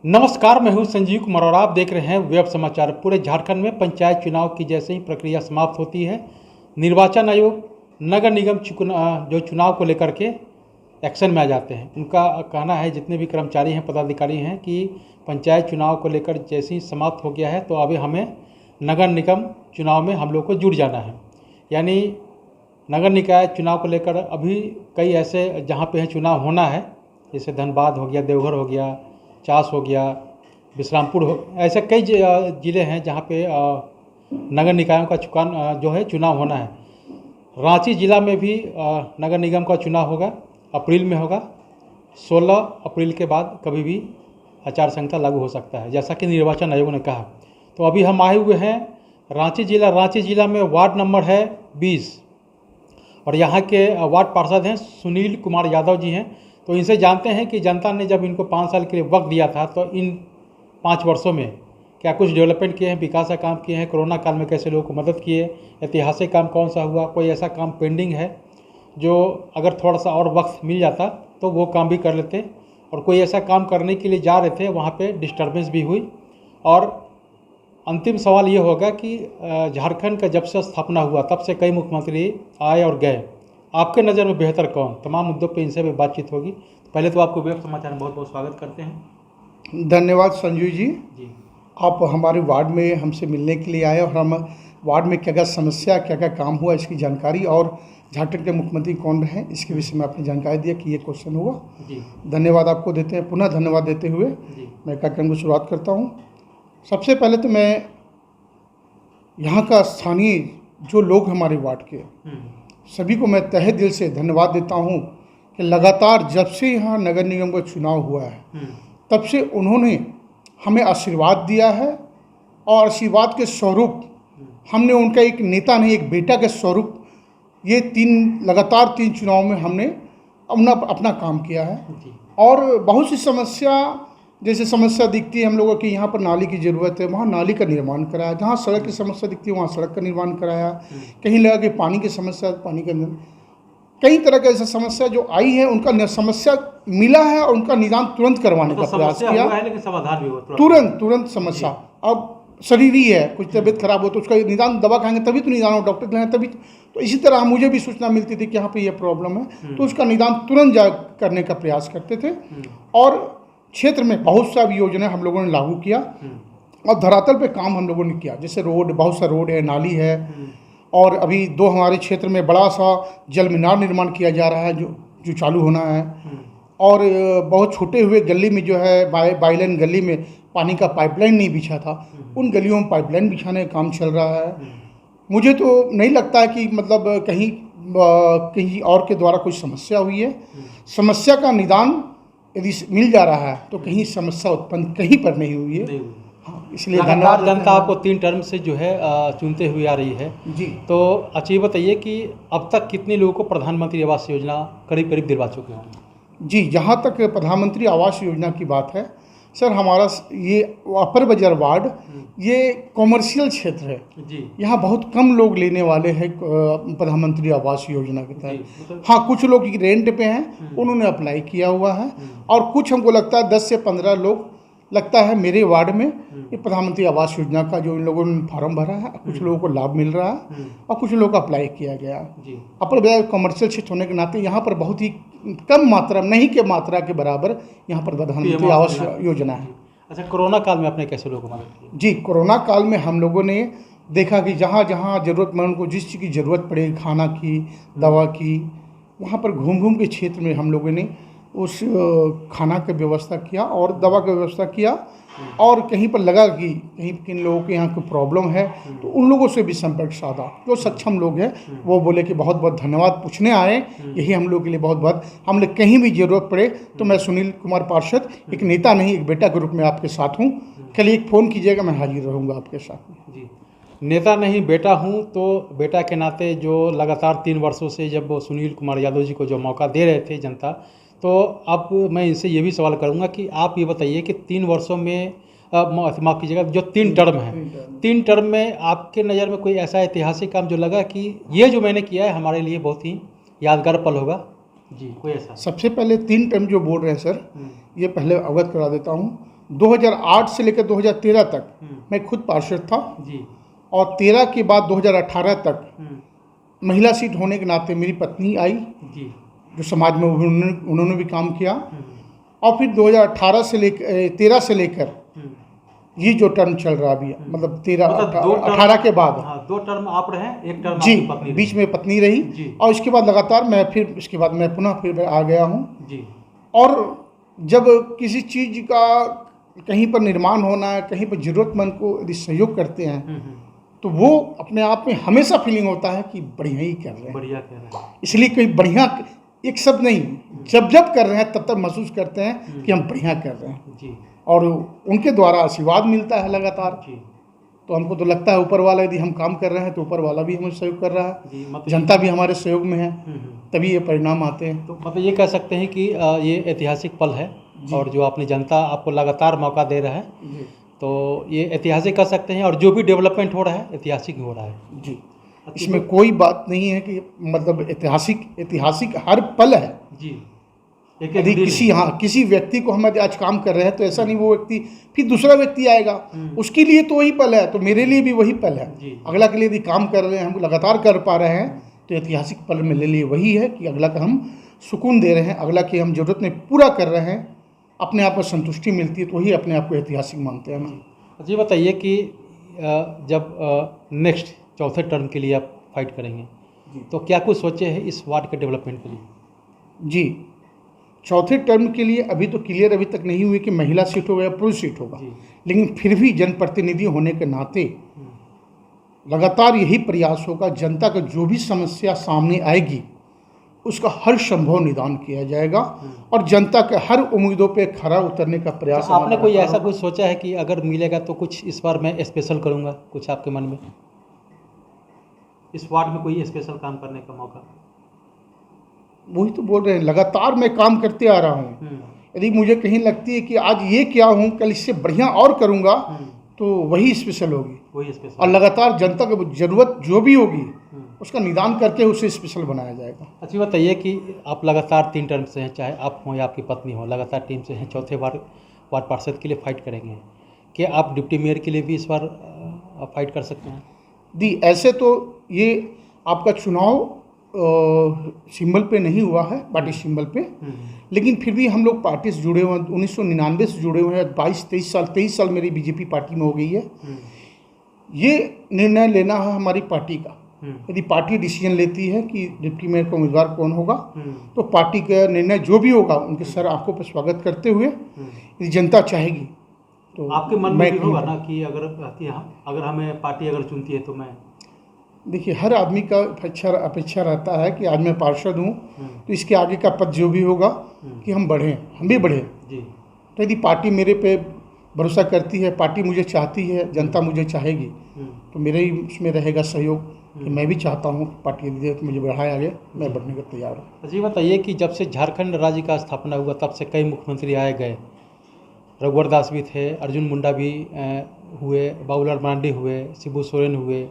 नमस्कार, मैं हूं संजीव कुमार और आप देख रहे हैं वेब समाचार। पूरे झारखंड में पंचायत चुनाव की जैसे ही प्रक्रिया समाप्त होती है, निर्वाचन आयोग नगर निगम जो चुनाव को लेकर के एक्शन में आ जाते हैं। उनका कहना है, जितने भी कर्मचारी हैं, पदाधिकारी हैं, कि पंचायत चुनाव को लेकर जैसे ही समाप्त हो गया है तो अभी हमें नगर निगम चुनाव में हम लोग को जुड़ जाना है। यानी नगर निकाय चुनाव को लेकर अभी कई ऐसे जहाँ पे चुनाव होना है, जैसे धनबाद हो गया, देवघर हो गया, चास हो गया, विश्रामपुर हो, ऐसे कई ज़िले हैं जहाँ पे नगर निकायों का चुनाव होना है। रांची ज़िला में भी नगर निगम का चुनाव होगा, अप्रैल में होगा। 16 अप्रैल के बाद कभी भी आचार संहिता लागू हो सकता है, जैसा कि निर्वाचन आयोग ने कहा। तो अभी हम आए हुए हैं रांची ज़िला में वार्ड नंबर है 20 और यहाँ के वार्ड पार्षद हैं सुनील कुमार यादव जी हैं। तो इनसे जानते हैं कि जनता ने जब इनको 5 साल के लिए वक्त दिया था तो इन 5 वर्षों में क्या कुछ डेवलपमेंट किए हैं, विकास का काम किए हैं, कोरोना काल में कैसे लोगों को मदद किए, ऐतिहासिक काम कौन सा हुआ, कोई ऐसा काम पेंडिंग है जो अगर थोड़ा सा और वक्त मिल जाता तो वो काम भी कर लेते, और कोई ऐसा काम करने के लिए जा रहे थे वहाँ पे डिस्टर्बेंस भी हुई। और अंतिम सवाल ये होगा कि झारखंड का जब से स्थापना हुआ तब से कई मुख्यमंत्री आए और गए, आपके नज़र में बेहतर कौन? तमाम मुद्दों पे इनसे भी बातचीत होगी। पहले तो आपको वेब समाचार में बहुत बहुत स्वागत करते हैं। धन्यवाद संजू जी। आप हमारे वार्ड में हमसे मिलने के लिए आए और हम वार्ड में क्या क्या समस्या, क्या क्या काम हुआ, इसकी जानकारी और झारखंड के मुख्यमंत्री कौन रहे इसके विषय में आपने जानकारी दिया कि ये क्वेश्चन होगा जी। धन्यवाद आपको देते हैं, पुनः धन्यवाद देते हुए मैं कार्यक्रम की शुरुआत करता हूँ। सबसे पहले तो मैं यहाँ का स्थानीय जो लोग हमारे वार्ड के सभी को मैं तहे दिल से धन्यवाद देता हूँ कि लगातार जब से यहाँ नगर निगम का चुनाव हुआ है तब से उन्होंने हमें आशीर्वाद दिया है, और आशीर्वाद के स्वरूप हमने उनका एक नेता नहीं, एक बेटा के स्वरूप ये लगातार 3 चुनाव में हमने अपना काम किया है। और बहुत सी समस्या दिखती है हम लोगों की, यहाँ पर नाली की ज़रूरत है, वहाँ नाली का निर्माण कराया, जहाँ सड़क की समस्या दिखती है वहाँ सड़क का निर्माण कराया, कहीं लगा कि पानी की समस्या, पानी के कई तरह की ऐसी समस्या जो आई है उनका समस्या मिला है और उनका निदान तुरंत करवाने का प्रयास किया है, लेकिन समाधान भी हो तुरंत समस्या। अब शरीरी है, कुछ तबीयत खराब हो तो उसका निदान, दवा खाएंगे तभी तो निदान हो, डॉक्टर खाएंगे तभी तो इसी तरह मुझे भी सूचना मिलती थी कि यहाँ पे ये प्रॉब्लम है तो उसका निदान तुरंत करने का प्रयास करते थे। और क्षेत्र में बहुत सा योजना हम लोगों ने लागू किया और धरातल पे काम हम लोगों ने किया, जैसे रोड, बहुत सा रोड है, नाली है, और अभी 2 हमारे क्षेत्र में बड़ा सा जल मीनार निर्माण किया जा रहा है जो चालू होना है। और बहुत छोटे हुए गली में जो है बाईलाइन गली में पानी का पाइपलाइन नहीं बिछा था, उन गलियों में पाइपलाइन बिछाने का काम चल रहा है। मुझे तो नहीं लगता है कि मतलब कहीं और के द्वारा कुछ समस्या हुई है। समस्या का निदान यदि मिल जा रहा है तो कहीं समस्या उत्पन्न कहीं पर नहीं हुई है। हाँ, इसलिए धन्यवाद। जनता आपको 3 टर्म से जो है चुनते हुए आ रही है जी। तो अच्छी बताइए कि अब तक कितने लोगों को प्रधानमंत्री आवास योजना करीब दिलवा चुके हैं? जी, जहाँ तक प्रधानमंत्री आवास योजना की बात है सर, हमारा ये अपर बाजार वार्ड ये कॉमर्शियल क्षेत्र है जी। यहाँ बहुत कम लोग लेने वाले हैं प्रधानमंत्री आवास योजना के तहत। हाँ, कुछ लोग रेंट पे हैं, उन्होंने अप्लाई किया हुआ है, और कुछ हमको लगता है 10 से 15 लोग लगता है मेरे वार्ड में ये प्रधानमंत्री आवास योजना का जो इन लोगों ने फॉर्म भरा है, कुछ लोगों को लाभ मिल रहा है और कुछ लोगों को अप्लाई किया गया। अपर बाजार कॉमर्शियल क्षेत्र होने के नाते यहाँ पर बहुत ही कम मात्रा, नहीं के मात्रा के बराबर यहाँ पर प्रधानमंत्री आवास योजना है। अच्छा, कोरोना काल में आपने कैसे लोगों को मदद की? जी, कोरोना काल में हम लोगों ने देखा कि जहाँ जहाँ ज़रूरतमंद को जिस चीज़ की ज़रूरत पड़े, खाना की, दवा की, वहाँ पर घूम के क्षेत्र में हम लोगों ने उस खाना की व्यवस्था किया और दवा की व्यवस्था किया। और कहीं पर लगा कि कहीं किन लोगों के यहाँ कोई प्रॉब्लम है तो उन लोगों से भी संपर्क साधा, जो सक्षम लोग हैं वो बोले कि बहुत बहुत धन्यवाद, पूछने आए, यही हम लोग के लिए बहुत बहुत, हम लोग कहीं भी ज़रूरत पड़े तो मैं सुनील कुमार पार्षद एक नेता नहीं, एक बेटा के रूप में आपके साथ हूँ, खाली एक फ़ोन कीजिएगा, मैं हाजिर रहूँगा आपके साथ। जी, नेता नहीं बेटा हूँ, तो बेटा के नाते जो लगातार 3 वर्षों से जब वो सुनील कुमार यादव जी को जो मौका दे रहे थे जनता, तो अब मैं इनसे ये भी सवाल करूंगा कि आप ये बताइए कि 3 वर्षों में माफ़ कीजिएगा, जो 3 टर्म है, 3 टर्म में आपके नज़र में कोई ऐसा ऐतिहासिक काम जो लगा कि ये जो मैंने किया है हमारे लिए बहुत ही यादगार पल होगा? जी, कोई ऐसा? सबसे पहले 3 टर्म जो बोल रहे हैं सर, ये पहले अवगत करा देता हूँ। 2008 से लेकर 2013 तक मैं खुद पार्षद था जी और 13 के बाद 2018 तक महिला सीट होने के नाते मेरी पत्नी आई, जी जो समाज में उन्होंने भी काम किया। और फिर 2018 से लेकर 13 से लेकर ये जो टर्म चल रहा अभी, मतलब 18 के बाद, हाँ, 2 टर्म आप रहे, 1 टर्म जी आपकी पत्नी रही। बीच में पत्नी रही जी। और इसके बाद लगातार मैं फिर इसके बाद मैं पुनः फिर आ गया हूँ। जी और जब किसी चीज़ का कहीं पर निर्माण होना है, कहीं पर ज़रूरतमंद को यदि सहयोग करते हैं तो वो अपने आप में हमेशा फीलिंग होता है कि बढ़िया ही कर रहे हैं, बढ़िया कह रहे हैं। इसलिए कोई बढ़िया एक शब्द नहीं, जब जब कर रहे हैं तब तब महसूस करते हैं कि हम बढ़िया कर रहे हैं जी और उनके द्वारा आशीर्वाद मिलता है लगातार। जी तो हमको तो लगता है ऊपर वाला यदि हम काम कर रहे हैं तो ऊपर वाला भी हमें सहयोग कर रहा है, जी, मतलब जनता भी हमारे सहयोग में है, तभी ये परिणाम आते हैं। तो मतलब ये कह सकते हैं कि ये ऐतिहासिक पल है और जो अपनी जनता आपको लगातार मौका दे रहा है, जी तो ये ऐतिहासिक कह सकते हैं। और जो भी डेवलपमेंट हो रहा है ऐतिहासिक ही हो रहा है जी, इसमें कोई बात नहीं है कि मतलब ऐतिहासिक हर पल है जी। यदि किसी व्यक्ति को हम आज काम कर रहे हैं तो ऐसा नहीं वो व्यक्ति फिर दूसरा व्यक्ति आएगा उसके लिए तो वही पल है, तो मेरे लिए भी वही पल है। अगला के लिए यदि काम कर रहे हैं, हम लगातार कर पा रहे हैं तो ऐतिहासिक पल मेरे लिए वही है कि अगला का हम सुकून दे रहे हैं, अगला की हम जरूरत में पूरा कर रहे हैं, अपने आप में संतुष्टि मिलती है, तो वही अपने आप को ऐतिहासिक मानते हैं हम। जी बताइए कि जब नेक्स्ट चौथे टर्म के लिए आप फाइट करेंगे तो क्या कुछ सोचे हैं इस वार्ड के डेवलपमेंट के लिए? जी, चौथे टर्म के लिए अभी तो क्लियर अभी तक नहीं हुई कि महिला सीट होगा या पुरुष सीट होगा, लेकिन फिर भी जनप्रतिनिधि होने के नाते लगातार यही प्रयास होगा, जनता का जो भी समस्या सामने आएगी उसका हर संभव निदान किया जाएगा और जनता के हर उम्मीदों पे खरा उतरने का प्रयास। तो आपने कोई ऐसा कुछ सोचा है कि अगर मिलेगा तो कुछ इस बार मैं स्पेशल करूंगा, कुछ आपके मन में इस वार्ड में कोई स्पेशल काम करने का मौका? वही तो बोल रहे हैं, लगातार मैं काम करते आ रहा हूँ। यदि मुझे कहीं लगती है कि आज ये क्या हूँ, कल इससे बढ़िया और करूँगा, तो वही स्पेशल होगी, वही स्पेशल। और लगातार जनता को जरूरत जो भी होगी उसका निदान करके उसे स्पेशल बनाया जाएगा। अच्छा बताइए कि आप लगातार 3 टर्म से हैं, चाहे आप हों या आपकी पत्नी हो, लगातार टीम से हैं, चौथे वार्ड पार्षद के लिए फाइट करेंगे, क्या आप डिप्टी मेयर के लिए भी इस बार फाइट कर सकते हैं? दी ऐसे तो ये आपका चुनाव सिंबल पे नहीं हुआ है, पार्टी सिंबल पे, लेकिन फिर भी हम लोग पार्टी से जुड़े हुए हैं, 1999 से जुड़े हुए हैं, 23 साल मेरी बीजेपी पार्टी में हो गई है। ये निर्णय लेना है हमारी पार्टी का, यदि पार्टी डिसीजन लेती है कि डिप्टी मेयर का उम्मीदवार कौन होगा तो पार्टी का निर्णय जो भी होगा उनके सर आंखों पर स्वागत करते हुए, यदि जनता चाहेगी तो आपके मन में भी होगा ना कि अगर हमें पार्टी अगर चुनती है तो मैं, देखिए हर आदमी का अपेक्षा रहता है कि आज मैं पार्षद हूँ तो इसके आगे का पद जो भी होगा कि हम बढ़ें, हम भी बढ़ें। तो यदि पार्टी मेरे पे भरोसा करती है, पार्टी मुझे चाहती है, जनता मुझे चाहेगी, तो मेरे ही उसमें रहेगा सहयोग कि मैं भी चाहता हूँ पार्टी यदि मुझे बढ़ाया आगे, मैं बढ़ने को तैयार हूँ। जी बताइए कि जब से झारखंड राज्य का स्थापना हुआ तब से कई मुख्यमंत्री आए गए, रघुवर दास भी थे, अर्जुन मुंडा भी हुए, बाबूलाल मरांडी हुए, शिबू सोरेन हुए,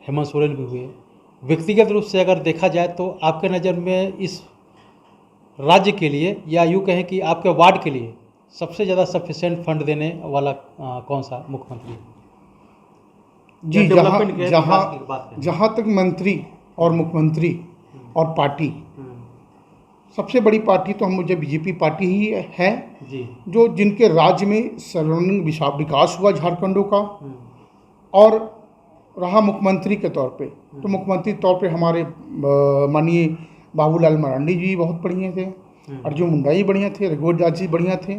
हेमंत सोरेन भी हुए। व्यक्तिगत रूप से अगर देखा जाए तो आपके नज़र में इस राज्य के लिए या यूँ कहें कि आपके वार्ड के लिए सबसे ज़्यादा सफिशिएंट फंड देने वाला कौन सा मुख्यमंत्री है? जी, जहाँ तक मंत्री और मुख्यमंत्री और पार्टी, सबसे बड़ी पार्टी तो हम मुझे बीजेपी पार्टी ही है जी, जो जिनके राज्य में सर्वांगीण विकास हुआ झारखंडों का। और रहा मुख्यमंत्री के तौर पे तो मुख्यमंत्री तौर पे हमारे माननीय बाबूलाल मरांडी जी बहुत बढ़िया थे, अर्जुन मुंडा जी बढ़िया थे, रघुवर दास जी बढ़िया थे।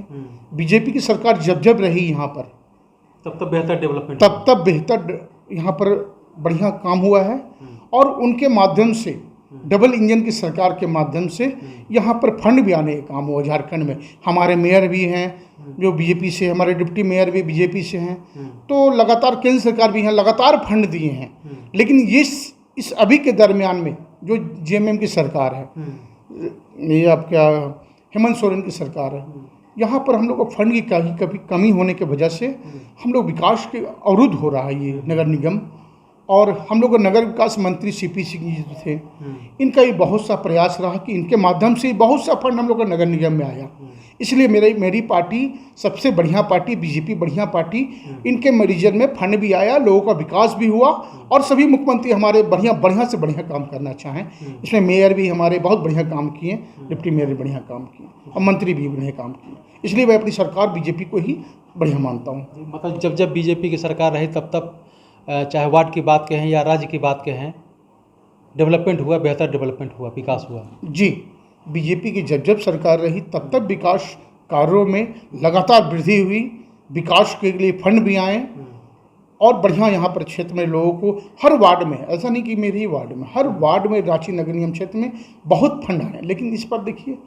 बीजेपी की सरकार जब रही यहाँ पर तब बेहतर डेवलपमेंट, तब बेहतर यहाँ पर बढ़िया काम हुआ है। और उनके माध्यम से, डबल इंजन की सरकार के माध्यम से यहाँ पर फंड भी आने का काम हुआ झारखंड में। हमारे मेयर भी हैं जो बीजेपी से, हमारे डिप्टी मेयर भी बीजेपी से हैं, तो लगातार केंद्र सरकार भी हैं, लगातार फंड दिए हैं। लेकिन ये इस अभी के दरमियान में जो जेएमएम की सरकार है, ये आपका हेमंत सोरेन की सरकार है, यहाँ पर हम लोग को फंड की कभी कमी होने की वजह से हम लोग विकास के अवरुद्ध हो रहा है ये नगर निगम। और हम लोग नगर विकास मंत्री सीपी सिंह जी जो थे, इनका भी बहुत सा प्रयास रहा कि इनके माध्यम से बहुत सा फंड हम लोग नगर निगम में आया। इसलिए मेरी पार्टी सबसे बढ़िया पार्टी बीजेपी बढ़िया पार्टी, इनके रीजन में फंड भी आया, लोगों का विकास भी हुआ और सभी मुख्यमंत्री हमारे बढ़िया से बढ़िया काम करना चाहें। इसमें मेयर भी हमारे बहुत बढ़िया काम किए, डिप्टी मेयर भी बढ़िया काम किए और मंत्री भी बढ़िया काम किए। इसलिए मैं अपनी सरकार बीजेपी को ही बढ़िया मानता हूँ। मतलब जब बीजेपी की सरकार रही तब चाहे वार्ड की बात कहें या राज्य की बात कहें, डेवलपमेंट हुआ, बेहतर डेवलपमेंट हुआ, विकास हुआ। जी, बीजेपी की जब सरकार रही तब विकास कार्यों में लगातार वृद्धि हुई, विकास के लिए फंड भी आए और बढ़िया यहाँ पर क्षेत्र में लोगों को हर वार्ड में, ऐसा नहीं कि मेरे ही वार्ड में, हर वार्ड में रांची नगर निगम क्षेत्र में बहुत फंड आए। लेकिन इस पर देखिए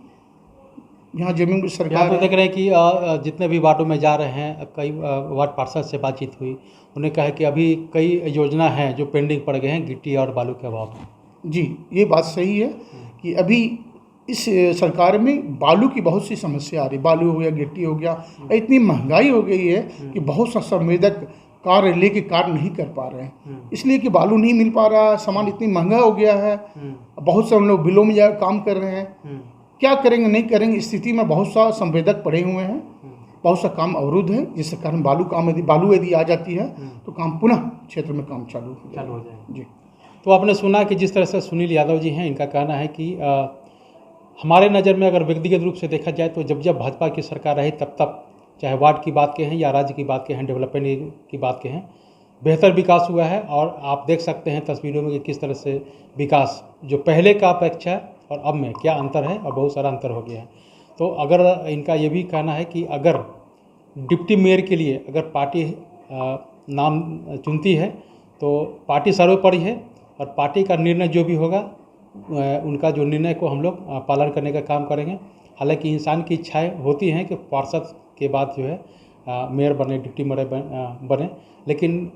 यहाँ जमीन की सरकार तो देख रहे हैं कि जितने भी वार्डों में जा रहे हैं, कई वार्ड पार्षद से बातचीत हुई, उन्हें कहा कि अभी कई योजना हैं जो पेंडिंग पड़ गए हैं गिट्टी और बालू के अभाव में। जी, ये बात सही है कि अभी इस सरकार में बालू की बहुत सी समस्या आ रही, बालू हो गया, गिट्टी हो गया, इतनी महंगाई हो गई है कि बहुत सा संवेदक कार्य लेके कार्य नहीं कर पा रहे हैं, इसलिए कि बालू नहीं मिल पा रहा है, सामान इतनी महंगा हो गया है, बहुत से हम लोग बिलों में जाकर काम कर रहे हैं, क्या करेंगे नहीं करेंगे स्थिति में बहुत सा संवेदक पड़े हुए हैं, बहुत सा काम अवरुद्ध है, जिसके कारण बालू यदि आ जाती है तो काम पुनः क्षेत्र में काम चालू हो जाएगा। जी, तो आपने सुना कि जिस तरह से सुनील यादव जी हैं, इनका कहना है कि हमारे नज़र में अगर व्यक्तिगत रूप से देखा जाए तो जब भाजपा की सरकार रही तब चाहे वार्ड की बात कहें या राज्य की बात कहें, डेवलपमेंट की बात कहें, बेहतर विकास हुआ है। और आप देख सकते हैं तस्वीरों में कि किस तरह से विकास जो पहले का अपेक्षा और अब में क्या अंतर है, और बहुत सारा अंतर हो गया है। तो अगर इनका ये भी कहना है कि अगर डिप्टी मेयर के लिए अगर पार्टी नाम चुनती है तो पार्टी सर्वोपरि है, और पार्टी का निर्णय जो भी होगा उनका जो निर्णय को हम लोग पालन करने का काम करेंगे। हालांकि इंसान की इच्छाएं होती हैं कि पार्षद के बाद जो है मेयर बने, डिप्टी मेयर बने, लेकिन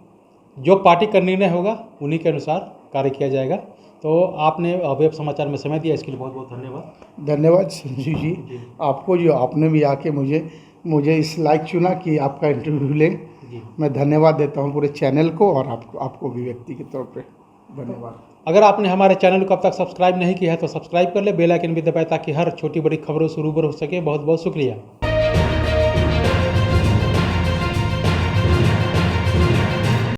जो पार्टी का निर्णय होगा उन्हीं के अनुसार कार्य किया जाएगा। तो आपने वेब समाचार में समय दिया, इसके लिए बहुत बहुत धन्यवाद। धन्यवाद संजीव जी, आपको जो आपने भी आके मुझे इस लायक चुना कि आपका इंटरव्यू लें। मैं धन्यवाद देता हूं पूरे चैनल को और आपको भी व्यक्ति के तौर पे धन्यवाद। अगर आपने हमारे चैनल को अब तक सब्सक्राइब नहीं किया है तो सब्सक्राइब कर ले, बेल आइकन भी दबाएं ताकि हर छोटी बड़ी खबरों से रूबरू हो सके। बहुत बहुत शुक्रिया।